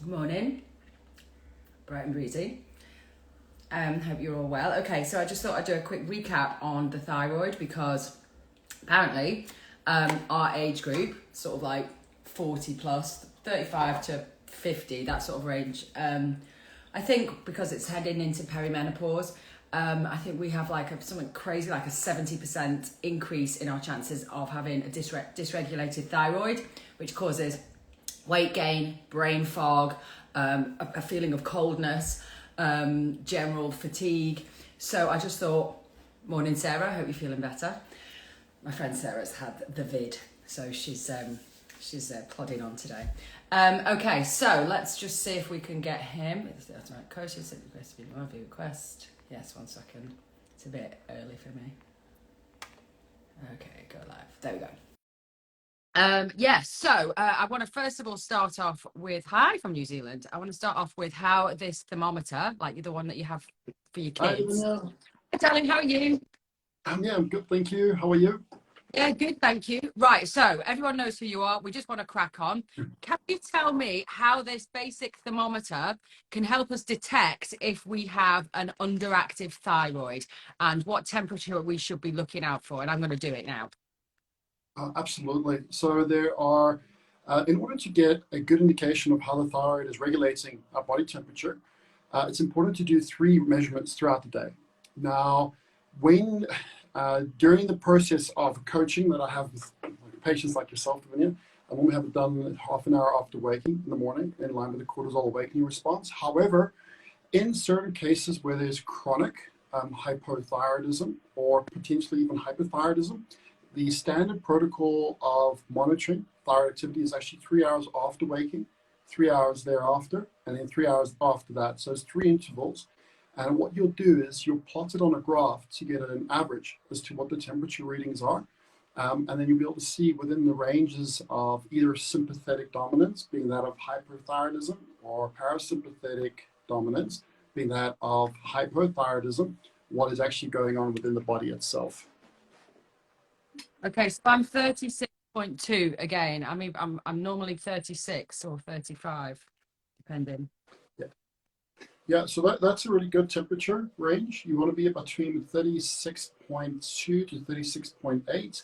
Good morning, bright and breezy. Hope you're all well. Okay, so I just thought I'd do a quick recap on the thyroid because apparently our age group, sort of like 40 plus, 35 to 50, that sort of range. I think because it's heading into perimenopause, I think we have like something crazy, like a 70% increase in our chances of having a dysregulated thyroid, which causes weight gain, brain fog, a feeling of coldness, general fatigue. So I just thought, morning Sarah, hope you're feeling better. My friend Sarah's had the vid, so she's plodding on today. Okay, so let's just see if we can get him. That's right, coach, is it request to be my view request? Yes, 1 second. It's a bit early for me. Okay, go live. There we go. Yes, so I want to first of all start off with hi from New Zealand. I want to start off with how this thermometer, like the one that you have for your Hi, kids. Davinia. Hey, darling, how are you? Yeah, I'm good, thank you. How are you? Yeah, good, thank you. Right, so everyone knows who you are. We just want to crack on. Can you tell me how this basic thermometer can help us detect if we have an underactive thyroid and what temperature we should be looking out for? And I'm going to do it now. Absolutely. So there are, in order to get a good indication of how the thyroid is regulating our body temperature, it's important to do 3 measurements throughout the day. Now, when during the process of coaching that I have with patients like yourself, Davinia, I normally have it done half an hour after waking in the morning, in line with the cortisol awakening response. However, in certain cases where there's chronic hypothyroidism or potentially even hypothyroidism, the standard protocol of monitoring thyroid activity is actually 3 hours after waking, 3 hours thereafter, and then 3 hours after that. So it's 3 intervals. And what you'll do is you'll plot it on a graph to get an average as to what the temperature readings are. And then you'll be able to see within the ranges of either sympathetic dominance, being that of hyperthyroidism, or parasympathetic dominance, being that of hypothyroidism, what is actually going on within the body itself. Okay, so I'm 36.2 again. I mean, I'm normally 36 or 35, depending. Yeah, yeah. So that's a really good temperature range. You want to be between 36.2 to 36.8.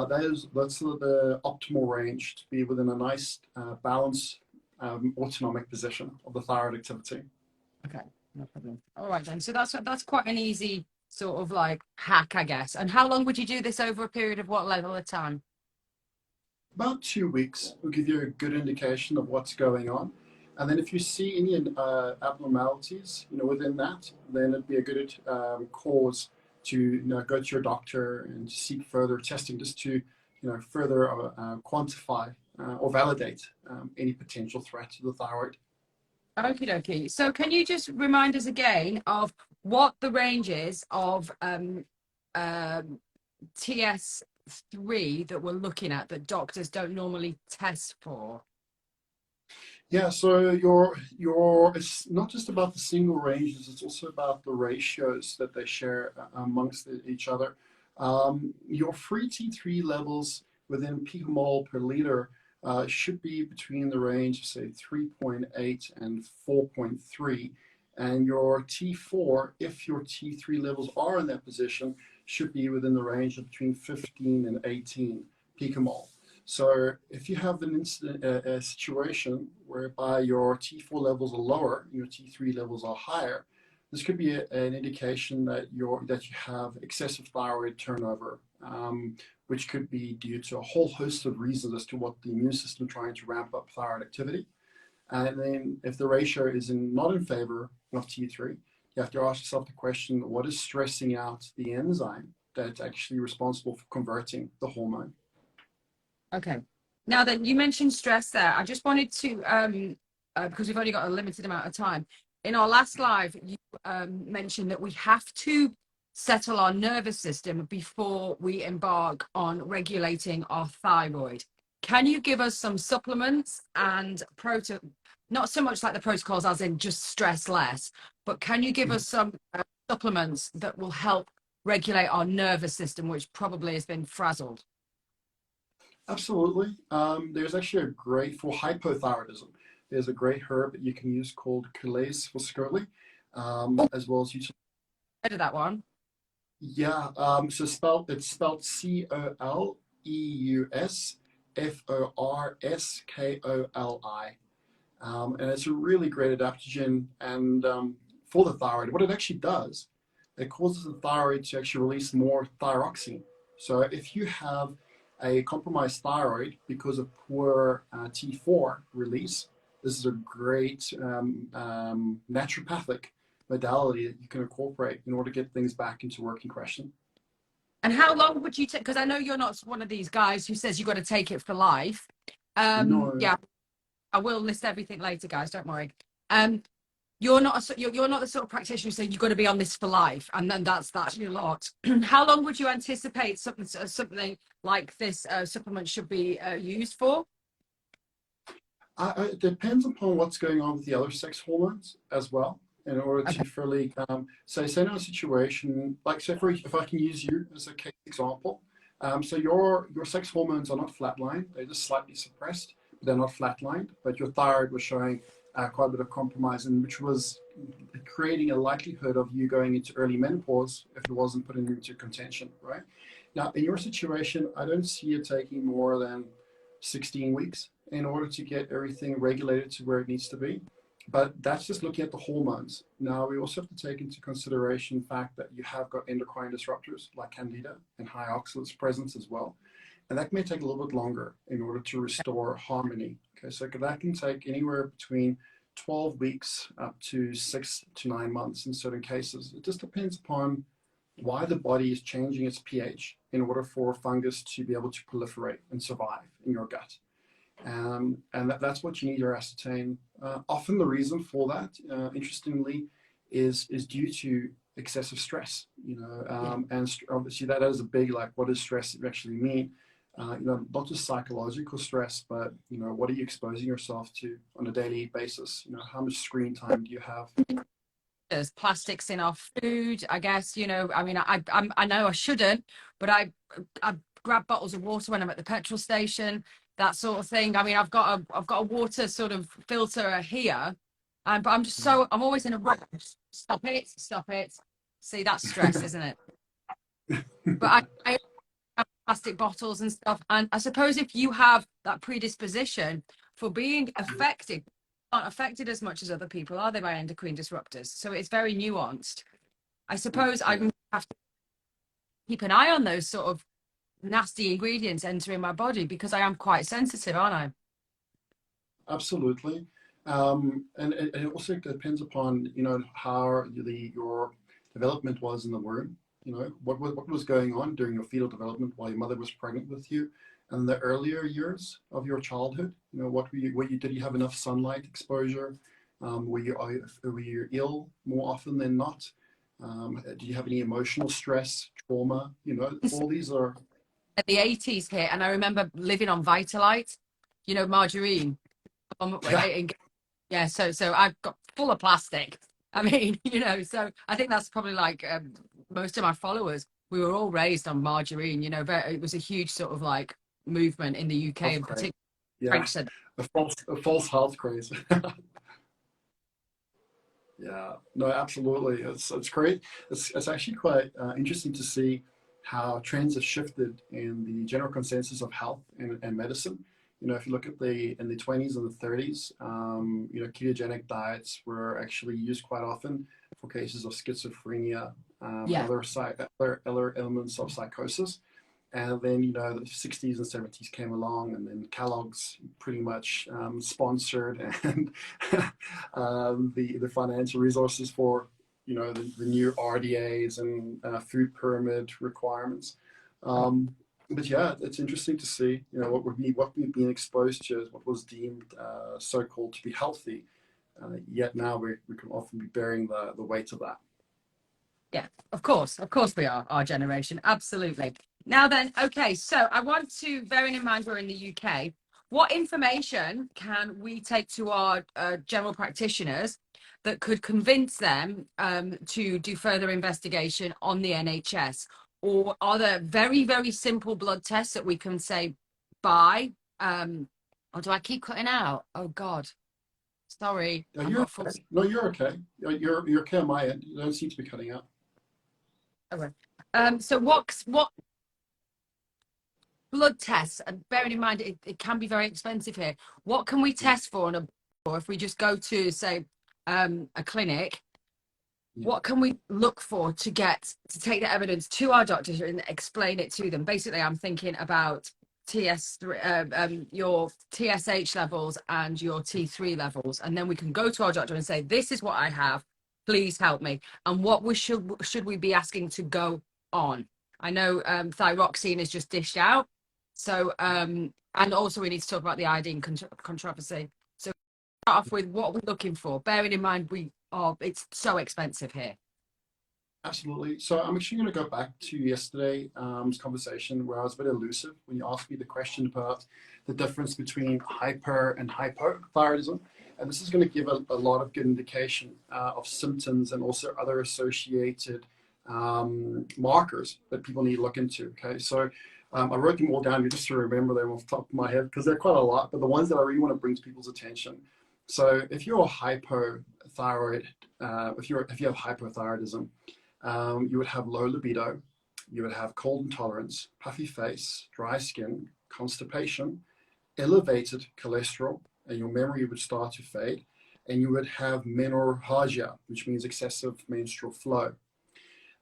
That's the optimal range to be within a nice balanced autonomic position of the thyroid activity. Okay, no problem. All right then. So that's quite an easy sort of like hack, I guess. And how long would you do this over a period of what level of time? About 2 weeks will give you a good indication of what's going on. And then if you see any abnormalities, within that, then it'd be a good cause to, go to your doctor and seek further testing just to, further quantify or validate any potential threat to the thyroid. Okie dokie. So can you just remind us again of what the range is of TS3 that we're looking at that doctors don't normally test for? Yeah, so it's not just about the single ranges, it's also about the ratios that they share amongst each other. Your free T3 levels within picomole per liter should be between the range of say 3.8 and 4.3. And your T4, if your T3 levels are in that position, should be within the range of between 15 and 18 picomole. So if you have a situation whereby your T4 levels are lower, your T3 levels are higher, this could be an indication that you have excessive thyroid turnover, which could be due to a whole host of reasons as to what the immune system is trying to ramp up thyroid activity. And then if the ratio is not in favor of T3, you have to ask yourself the question, what is stressing out the enzyme that's actually responsible for converting the hormone? Okay. Now then, you mentioned stress there. I just wanted to, because we've only got a limited amount of time. In our last live, you mentioned that we have to settle our nervous system before we embark on regulating our thyroid. Can you give us some supplements and not so much like the protocols as in just stress less, but can you give us some supplements that will help regulate our nervous system, which probably has been frazzled? Absolutely. There's actually a great for hypothyroidism. there's a great herb that you can use called Calais for Scully, as well as you. Heard of that one? Yeah, so it's spelled COLEUSFORSKOLI. And it's a really great adaptogen and for the thyroid. What it actually does, it causes the thyroid to actually release more thyroxine. So if you have a compromised thyroid because of poor T4 release, this is a great naturopathic modality that you can incorporate in order to get things back into working question. And how long would you take? Because I know you're not one of these guys who says you've got to take it for life. No, Yeah, I will list everything later, guys. Don't worry. Um, you're not the sort of practitioner who say you've got to be on this for life, and then that's your lot. How long would you anticipate something like this supplement should be used for? it depends upon what's going on with the other sex hormones as well. In order Okay. to fully, so say in a situation like, say for if I can use you as a case example, so your sex hormones are not flatlined; they're just slightly suppressed. They're not flatlined, but your thyroid was showing quite a bit of compromise, and which was creating a likelihood of you going into early menopause if it wasn't put into contention, right? Now, in your situation, I don't see it taking more than 16 weeks in order to get everything regulated to where it needs to be. But that's just looking at the hormones. Now, we also have to take into consideration the fact that you have got endocrine disruptors like Candida and high oxalates present as well. And that may take a little bit longer in order to restore harmony. Okay, so that can take anywhere between 12 weeks up to 6 to 9 months in certain cases. It just depends upon why the body is changing its pH in order for fungus to be able to proliferate and survive in your gut. And that's what you need to ascertain. Often the reason for that, interestingly, is due to excessive stress. And obviously that is a big, like, what does stress actually mean? Not just psychological stress, but what are you exposing yourself to on a daily basis? How much screen time do you have? There's plastics in our food, I guess. I mean, I know I shouldn't, but I grab bottles of water when I'm at the petrol station, that sort of thing. I mean, I've got a water sort of filter here, but I'm always in a rush. Stop it, stop it. See, that's stress, isn't it? But I have plastic bottles and stuff, and I suppose if you have that predisposition for being affected, aren't affected as much as other people, are they, by endocrine disruptors? So it's very nuanced. I suppose I have to keep an eye on those sort of nasty ingredients entering my body because I am quite sensitive, aren't I? Absolutely. And it also depends upon, how your development was in the womb. What was going on during your fetal development while your mother was pregnant with you, and the earlier years of your childhood. Did you have enough sunlight exposure? Were you ill more often than not? Did you have any emotional stress, trauma? All these are. The 80s hit, and I remember living on Vitalite, margarine. Yeah, Yeah, so I've got full of plastic. I mean, so I think that's probably like most of my followers. We were all raised on margarine. It was a huge sort of like movement in the UK health in craze. particular. Yeah, French said, a false health craze. Yeah, no, absolutely. It's great. It's actually quite interesting to see how trends have shifted in the general consensus of health and medicine. If you look at in the 20s and the 30s, ketogenic diets were actually used quite often for cases of schizophrenia, and yeah, other elements of psychosis. And then, the 60s and 70s came along, and then Kellogg's pretty much sponsored and the financial resources for, the new RDAs and food pyramid requirements. But yeah, it's interesting to see, what we've been exposed to is what was deemed so-called to be healthy. Yet now we can often be bearing the weight of that. yeah, of course we are, our generation, absolutely. Now then, okay, so I want to, bearing in mind we're in the UK, what information can we take to our general practitioners that could convince them to do further investigation on the NHS? Or are there very, very simple blood tests that we can say buy? Or do I keep cutting out? Oh God. Sorry, No, I've you're got full. okay. No, you're okay. You're okay on my end. You don't seem to be cutting out. Okay. So what blood tests? And bearing in mind, it can be very expensive here. What can we Yeah, test for on a, or if we just go to say a clinic? yeah. What can we look for to get to take the evidence to our doctors and explain it to them? Basically, I'm thinking about TS3, your TSH levels and your T3 levels, and then we can go to our doctor and say, "This is what I have. Please help me." And what we should we be asking to go on? I know thyroxine is just dished out, so and also we need to talk about the iodine controversy. So start off with what we're looking for, bearing in mind it's so expensive here. Absolutely. So I'm actually going to go back to yesterday's conversation where I was a bit elusive when you asked me the question about the difference between hyper and hypothyroidism. And this is going to give a lot of good indication of symptoms and also other associated markers that people need to look into. Okay, so I wrote them all down just to remember them off the top of my head because they're quite a lot, but the ones that I really want to bring to people's attention. So if you're a hypothyroid, if you have hypothyroidism, you would have low libido, you would have cold intolerance, puffy face, dry skin, constipation, elevated cholesterol, and your memory would start to fade, and you would have menorrhagia, which means excessive menstrual flow.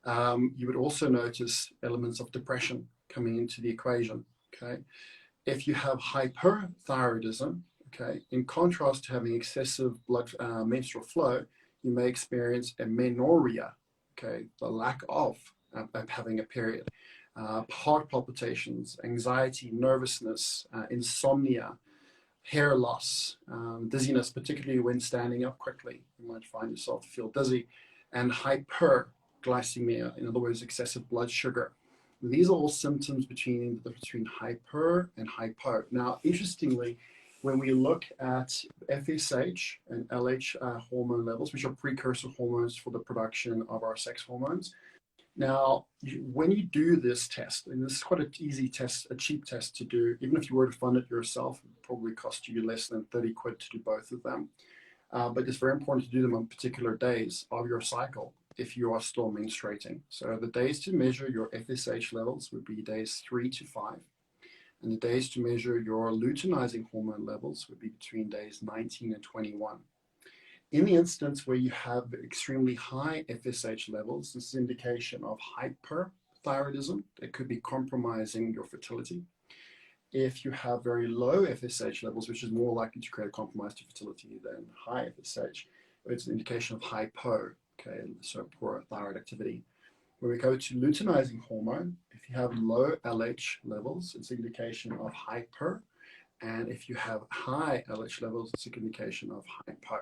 You would also notice elements of depression coming into the equation. Okay, if you have hyperthyroidism, okay, in contrast to having excessive blood menstrual flow, you may experience amenorrhea, okay, the lack of having a period, heart palpitations, anxiety, nervousness, insomnia, hair loss, dizziness, particularly when standing up quickly. You might find yourself feel dizzy, and hyperglycemia, in other words, excessive blood sugar. These are all symptoms between hyper and hypo. Now, interestingly, when we look at FSH and LH hormone levels, which are precursor hormones for the production of our sex hormones. Now, when you do this test, and this is quite an easy test, a cheap test to do, even if you were to fund it yourself, it would probably cost you less than 30 quid to do both of them. But it's very important to do them on particular days of your cycle if you are still menstruating. So the days to measure your FSH levels would be days 3 to 5. And the days to measure your luteinizing hormone levels would be between days 19 and 21. In the instance where you have extremely high FSH levels, this is an indication of hyperthyroidism. It could be compromising your fertility. If you have very low FSH levels, which is more likely to create a compromise to fertility than high FSH, it's an indication of hypo, okay, so poor thyroid activity. When we go to luteinizing hormone, if you have low LH levels, it's an indication of hyper. And if you have high LH levels, it's an indication of hypo.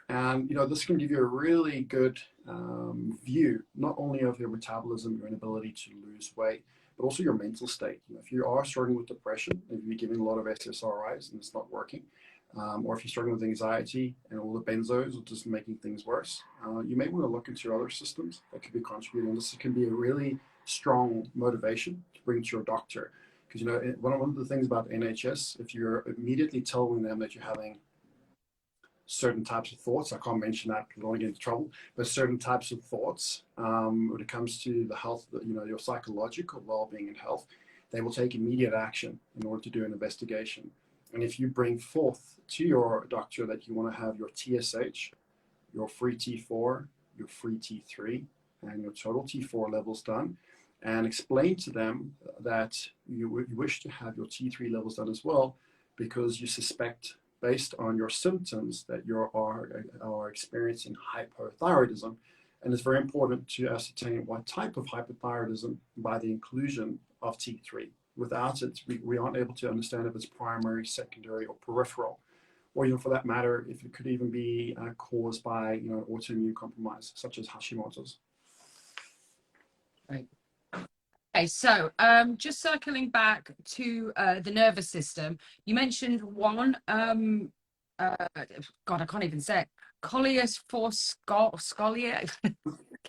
And this can give you a really good view, not only of your metabolism, your inability to lose weight, but also your mental state. If you are struggling with depression, if you're giving a lot of SSRIs and it's not working, or if you're struggling with anxiety and all the benzos are just making things worse, you may want to look into other systems that could be contributing. This can be a really strong motivation to bring to your doctor. Because, one of the things about NHS, if you're immediately telling them that you're having certain types of thoughts, I can't mention that because I don't want to get into trouble, but certain types of thoughts, when it comes to the health, your psychological well-being and health, they will take immediate action in order to do an investigation. And if you bring forth to your doctor that you want to have your TSH, your free T4, your free T3, and your total T4 levels done, and explain to them that you wish to have your T3 levels done as well, because you suspect, based on your symptoms, that you are experiencing hypothyroidism. And it's very important to ascertain what type of hypothyroidism by the inclusion of T3. Without it, we aren't able to understand if it's primary, secondary, or peripheral, or for that matter, if it could even be caused by autoimmune compromise, such as Hashimoto's. Right. Okay, so just circling back to the nervous system, you mentioned one, God, I can't even say it, coleus for scolia.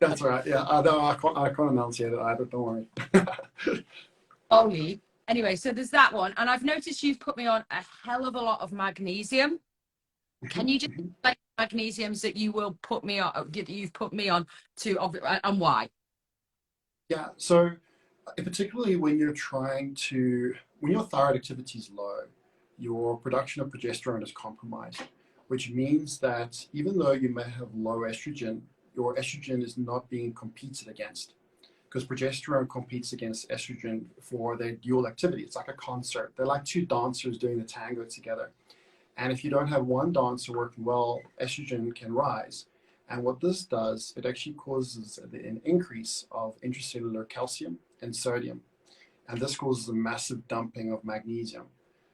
That's right. Yeah, I can't enunciate it either. Don't worry. Oli. Anyway, so there's that one, and I've noticed you've put me on a hell of a lot of magnesium. Can you just explain the magnesiums that you will put me on, that you've put me on to, and why? Yeah, so particularly when you're when your thyroid activity is low, your production of progesterone is compromised, which means that even though you may have low estrogen, your estrogen is not being competed against because progesterone competes against estrogen for their dual activity. It's like a concert. They're like two dancers doing the tango together. And if you don't have one dancer working well, estrogen can rise. And what this does, it actually causes an increase of intracellular calcium and sodium. And this causes a massive dumping of magnesium.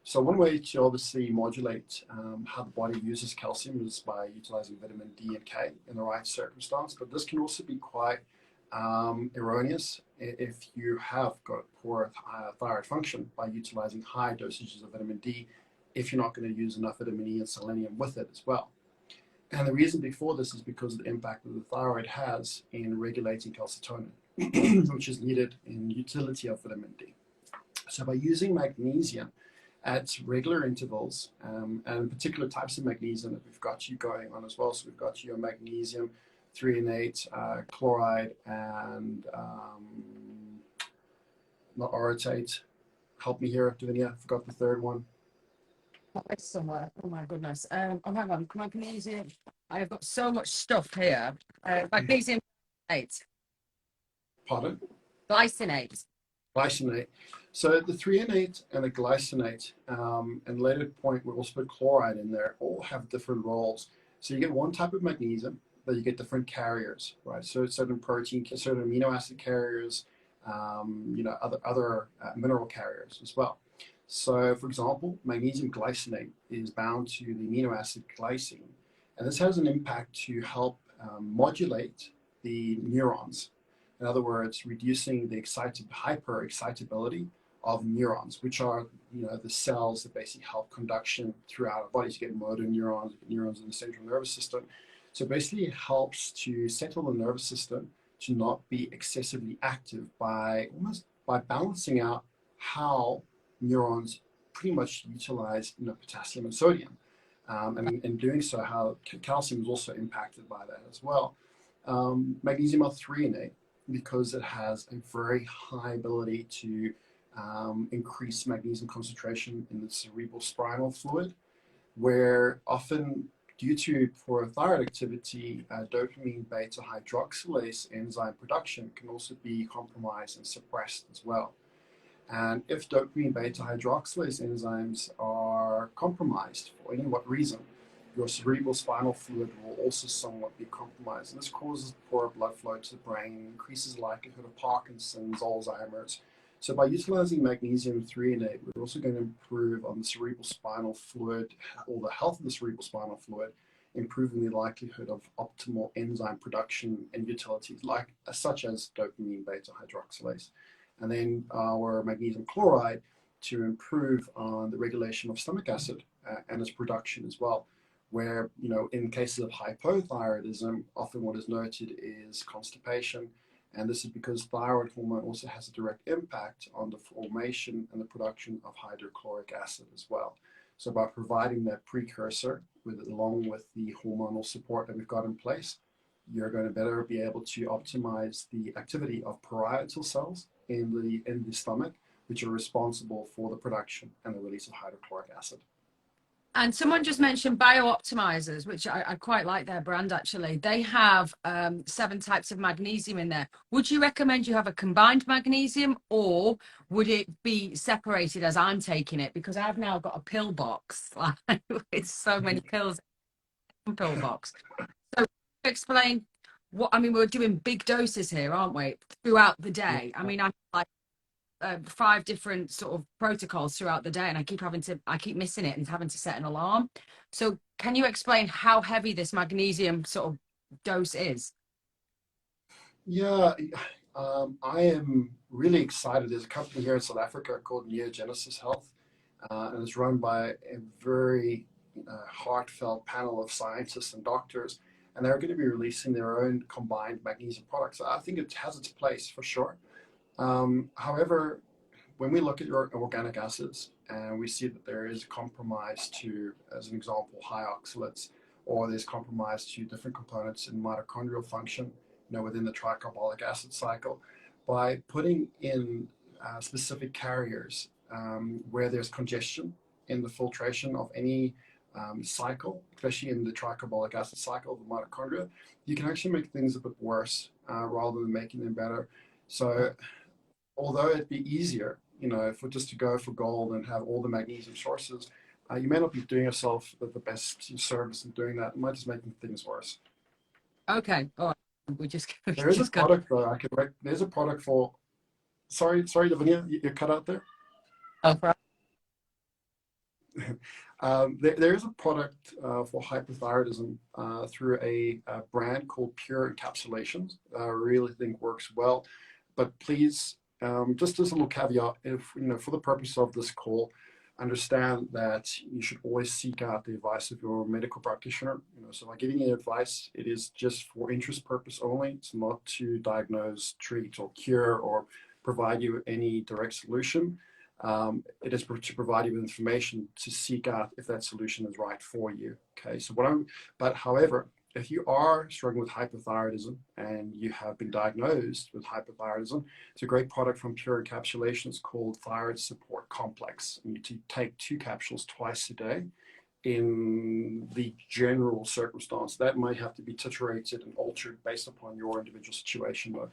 So one way to obviously modulate how the body uses calcium is by utilizing vitamin D and K in the right circumstance. But this can also be quite erroneous if you have got poor thyroid function by utilizing high dosages of vitamin D if you're not going to use enough vitamin E and selenium with it as well. And the reason before this is because of the impact that the thyroid has in regulating calcitonin, which is needed in utility of vitamin D. So by using magnesium at regular intervals, and particular types of magnesium that we've got you going on as well. So we've got your magnesium, 3-in-8, chloride, and not orotate. Help me here, Davinia. I forgot the third one. It's somewhere. Oh my goodness. Oh, hang on. Magnesium. I've got so much stuff here. Magnesium glycinate. Pardon? Glycinate. Glycinate. So the 3-in-8 and the glycinate, and later point we'll also put chloride in there, all have different roles. So you get one type of magnesium, but you get different carriers, right? So certain protein, certain amino acid carriers, other mineral carriers as well. So, for example, magnesium glycinate is bound to the amino acid glycine, and this has an impact to help modulate the neurons. In other words, reducing the hyper-excitability of neurons, which are the cells that basically help conduction throughout our bodies. You get motor neurons, neurons in the central nervous system. So basically, it helps to settle the nervous system to not be excessively active by balancing out how neurons pretty much utilize potassium and sodium. And in doing so, how calcium is also impacted by that as well. Magnesium are 3-in-8 because it has a very high ability to increase magnesium concentration in the cerebral spinal fluid, where often due to poor thyroid activity, dopamine beta hydroxylase enzyme production can also be compromised and suppressed as well. And if dopamine beta hydroxylase enzymes are compromised for any what reason, your cerebral spinal fluid will also somewhat be compromised. And this causes poor blood flow to the brain, increases the likelihood of Parkinson's, Alzheimer's. So by utilizing magnesium 3-in-8, we're also going to improve on the cerebral spinal fluid, or the health of the cerebral spinal fluid, improving the likelihood of optimal enzyme production and utilities, such as dopamine beta hydroxylase. And then our magnesium chloride to improve on the regulation of stomach acid and its production as well, where, in cases of hypothyroidism, often what is noted is constipation. And this is because thyroid hormone also has a direct impact on the formation and the production of hydrochloric acid as well. So by providing that precursor along with the hormonal support that we've got in place, you're going to better be able to optimize the activity of parietal cells in the stomach, which are responsible for the production and the release of hydrochloric acid. And someone just mentioned Biooptimizers, which I quite like their brand, actually. They have 7 types of magnesium in there. Would you recommend you have a combined magnesium, or would it be separated as I'm taking it? Because I've now got a pill box with so many pills in a pill box. So explain we're doing big doses here, aren't we, throughout the day? I mean, I'm like 5 different sort of protocols throughout the day, and I keep missing it and having to set an alarm. So can you explain how heavy this magnesium sort of dose is? Yeah, I am really excited. There's a company here in South Africa called Neogenesis Health, and it's run by a very heartfelt panel of scientists and doctors, and they're going to be releasing their own combined magnesium products. I think it has its place for sure. However, when we look at your organic acids and we see that there is a compromise to, as an example, high oxalates, or there's compromise to different components in mitochondrial function, within the tricarbolic acid cycle, by putting in specific carriers where there's congestion in the filtration of any cycle, especially in the tricarbolic acid cycle of the mitochondria, you can actually make things a bit worse rather than making them better. So although it'd be easier, if we're just to go for gold and have all the magnesium sources, you may not be doing yourself the best service in doing that. It might just make things worse. Okay, all right. We just There is a product though. There's a product for. Sorry, Davinia, you cut out there. Oh, right. There is a product for hypothyroidism through a brand called Pure Encapsulations. I really think works well, but please, just as a little caveat, if for the purpose of this call, understand that you should always seek out the advice of your medical practitioner. So by giving you advice, it is just for interest purpose only. It's not to diagnose, treat, or cure, or provide you any direct solution. It is to provide you with information to seek out if that solution is right for you. Okay, so but however, if you are struggling with hypothyroidism and you have been diagnosed with hypothyroidism, it's a great product from Pure Encapsulations called Thyroid Support Complex. And you take 2 capsules twice a day. In the general circumstance, that might have to be titerated and altered based upon your individual situation. But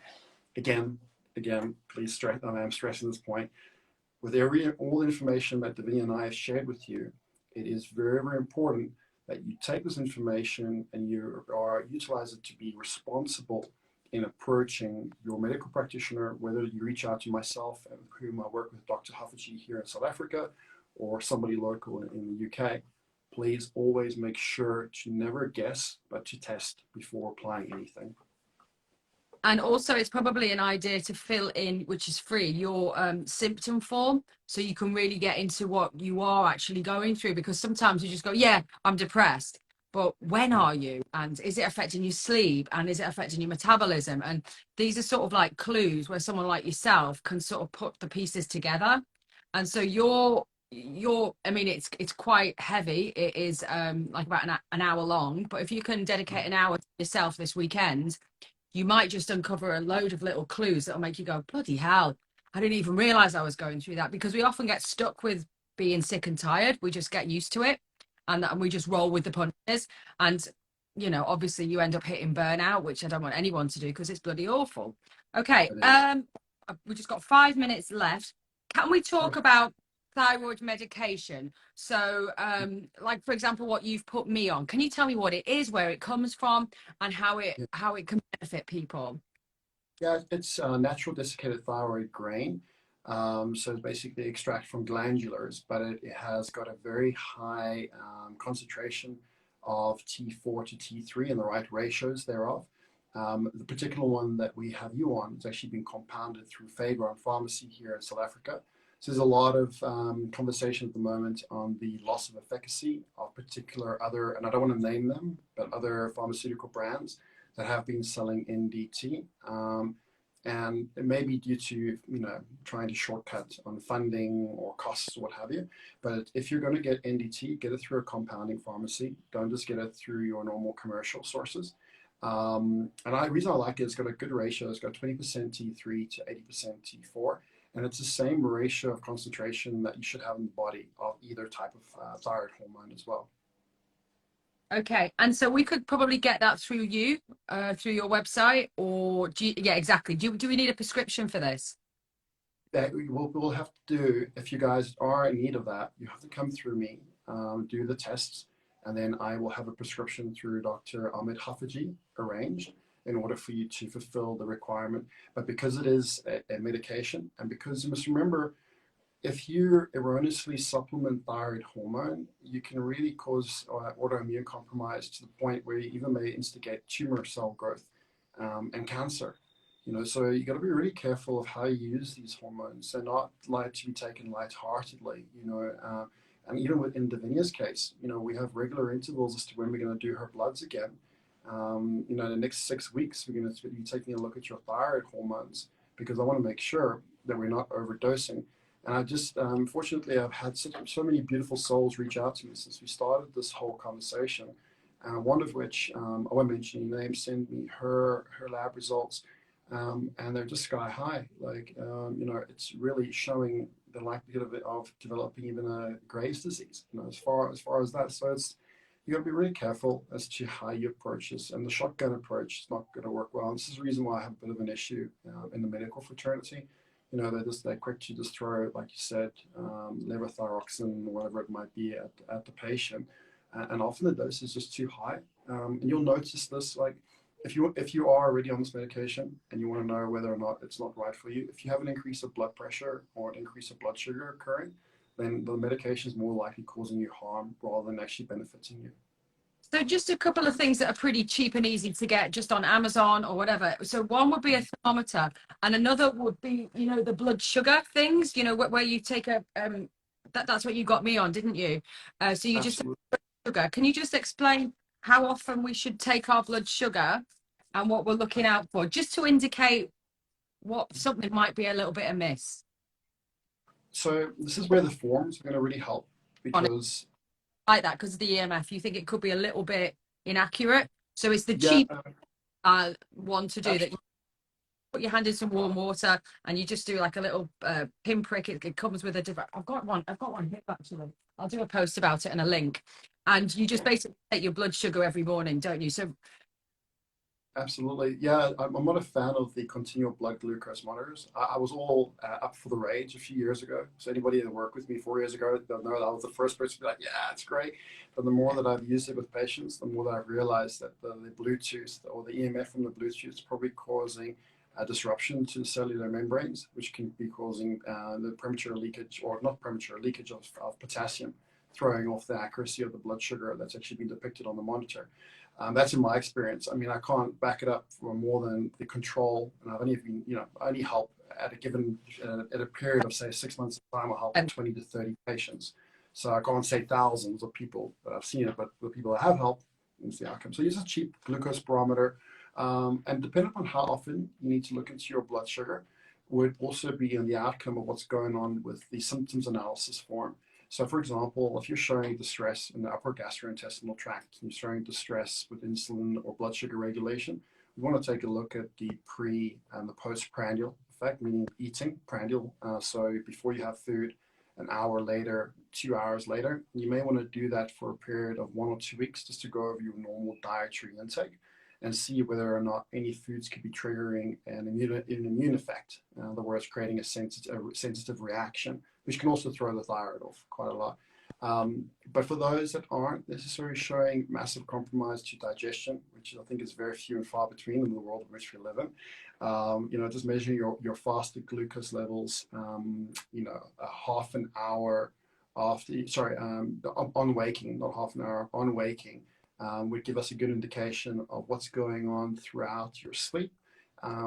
again, please stress, I'm stressing this point, with all the information that Davinia and I have shared with you, it is very, very important that you take this information and you utilize it to be responsible in approaching your medical practitioner, whether you reach out to myself, and whom I work with, Dr. Huffagy here in South Africa, or somebody local in the UK. Please always make sure to never guess, but to test before applying anything. And also, it's probably an idea to fill in, which is free, your symptom form, so you can really get into what you are actually going through. Because sometimes you just go, yeah, I'm depressed. But when are you? And is it affecting your sleep? And is it affecting your metabolism? And these are sort of like clues where someone like yourself can sort of put the pieces together. And so I mean, it's quite heavy. It is like about an hour long. But if you can dedicate an hour to yourself this weekend, you might just uncover a load of little clues that'll make you go, bloody hell, I didn't even realize I was going through that. Because we often get stuck with being sick and tired. We just get used to it, and we just roll with the punches. And obviously you end up hitting burnout, which I don't want anyone to do, because it's bloody awful. Okay, we just got 5 minutes left. Can we talk about thyroid medication? So like, for example, what you've put me on, can you tell me what it is, where it comes from, and how it can benefit people? Yeah, it's natural desiccated thyroid grain. So it's basically extract from glandulars, but it has got a very high concentration of T4 to T3 and the right ratios thereof. The particular one that we have you on has actually been compounded through Faber Pharmacy here in South Africa. So there's a lot of conversation at the moment on the loss of efficacy of particular other, and I don't want to name them, but other pharmaceutical brands that have been selling NDT. And it may be due to, trying to shortcut on funding or costs or what have you. But if you're going to get NDT, get it through a compounding pharmacy. Don't just get it through your normal commercial sources. And the reason I like it, it's got a good ratio. It's got 20% T3 to 80% T4. And it's the same ratio of concentration that you should have in the body of either type of thyroid hormone as well. Okay, and so we could probably get that through you, through your website, or yeah, exactly. Do we need a prescription for this? That we'll have to do, if you guys are in need of that, you have to come through me, do the tests, and then I will have a prescription through Dr. Ahmed Haffagy arranged in order for you to fulfill the requirement. But because it is a medication, and because you must remember, if you erroneously supplement thyroid hormone, you can really cause autoimmune compromise to the point where you even may instigate tumor cell growth and cancer. So you got to be really careful of how you use these hormones. They're not like to be taken lightheartedly. And even within Davinia's case, we have regular intervals as to when we're going to do her bloods again. In the next 6 weeks, we're going to be taking a look at your thyroid hormones, because I want to make sure that we're not overdosing. And I just, fortunately, I've had so many beautiful souls reach out to me since we started this whole conversation. One of which, I won't mention any names, sent me her lab results, and they're just sky high. Like, you know, it's really showing the likelihood of developing even a Graves' disease. You know, as far as that. So it's, you got to be really careful as to how you approach this. And the shotgun approach is not going to work well. And this is the reason why I have a bit of an issue in the medical fraternity. You know, they're quick to just throw, like you said, levothyroxine or whatever it might be at the patient, and often the dose is just too high. And you'll notice this, like, if you are already on this medication and you want to know whether or not it's not right for you, if you have an increase of blood pressure or an increase of blood sugar occurring, then the medication is more likely causing you harm rather than actually benefiting you. So just a couple of things that are pretty cheap and easy to get just on Amazon or whatever. So one would be a thermometer, and another would be, you know, the blood sugar things, you know, where you take a, that's what you got me on, didn't you? So you just take Absolutely. blood sugar. Can you just explain how often we should take our blood sugar and what we're looking out for, just to indicate what something might be a little bit amiss? So this is where the forms are going to really help, On it because like that, because of the EMF, you think it could be a little bit inaccurate. So it's the yeah, cheap one to do that. absolutely. Put your hand in some warm water and you just do like a little pinprick. It comes with a different, I've got one here actually. I'll do a post about it and a link. And you just basically take your blood sugar every morning, don't you? So Absolutely. Yeah, I'm not a fan of the continual blood glucose monitors. I was all up for the rage a few years ago. So anybody that worked with me 4 years ago, they'll know that I was the first person to be like, yeah, it's great. But the more that I've used it with patients, the more that I've realized that the Bluetooth or the EMF from the Bluetooth is probably causing a disruption to the cellular membranes, which can be causing the premature leakage, or not premature leakage of potassium, throwing off the accuracy of the blood sugar that's actually been depicted on the monitor. That's in my experience. I mean, I can't back it up for more than the control, and I've only been, you know, I only help at a given, at a period of say 6 months of time, I'll help 20 to 30 patients. So I can't say thousands of people that I've seen it, but the people that have helped, it's the outcome. So use a cheap glucose barometer, and depending on how often you need to look into your blood sugar, would also be in the outcome of what's going on with the symptoms analysis form. So, for example, if you're showing distress in the upper gastrointestinal tract, and you're showing distress with insulin or blood sugar regulation, we want to take a look at the pre and the postprandial effect, meaning eating, prandial. So before you have food, an hour later, 2 hours later, you may want to do that for a period of 1 or 2 weeks just to go over your normal dietary intake and see whether or not any foods could be triggering an immune effect. In other words, creating a sensitive reaction, which can also throw the thyroid off quite a lot. But for those that aren't necessarily showing massive compromise to digestion, which I think is very few and far between in the world in which we live in, you know, just measuring your fasted glucose levels, you know, a half an hour after, sorry, on waking, not half an hour, on waking, would give us a good indication of what's going on throughout your sleep,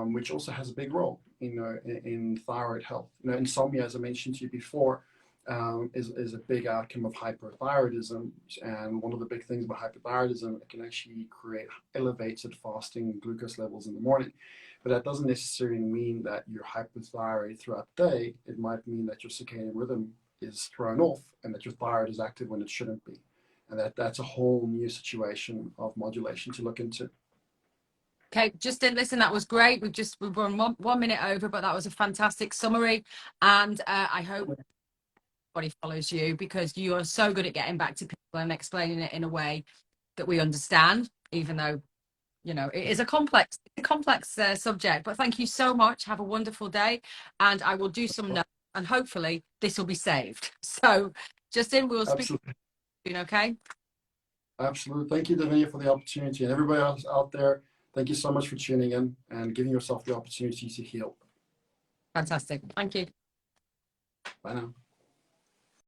which also has a big role, you know, in thyroid health. You know, insomnia, as I mentioned to you before, is a big outcome of hyperthyroidism. And one of the big things about hyperthyroidism, it can actually create elevated fasting glucose levels in the morning. But that doesn't necessarily mean that you're hypothyroid throughout the day. It might mean that your circadian rhythm is thrown off and that your thyroid is active when it shouldn't be. And that's a whole new situation of modulation to look into. okay, Justin, listen, that was great. We've run 1 minute over, but that was a fantastic summary. And I hope everybody follows you, because you are so good at getting back to people and explaining it in a way that we understand, even though, you know, it is a complex subject. But thank you so much. Have a wonderful day. And I will do some notes, and hopefully this will be saved. So, Justin, we'll speak Absolutely. soon, okay? Absolutely. Thank you, Davinia, for the opportunity. And everybody else out there, thank you so much for tuning in and giving yourself the opportunity to heal. Fantastic. Thank you. Bye now.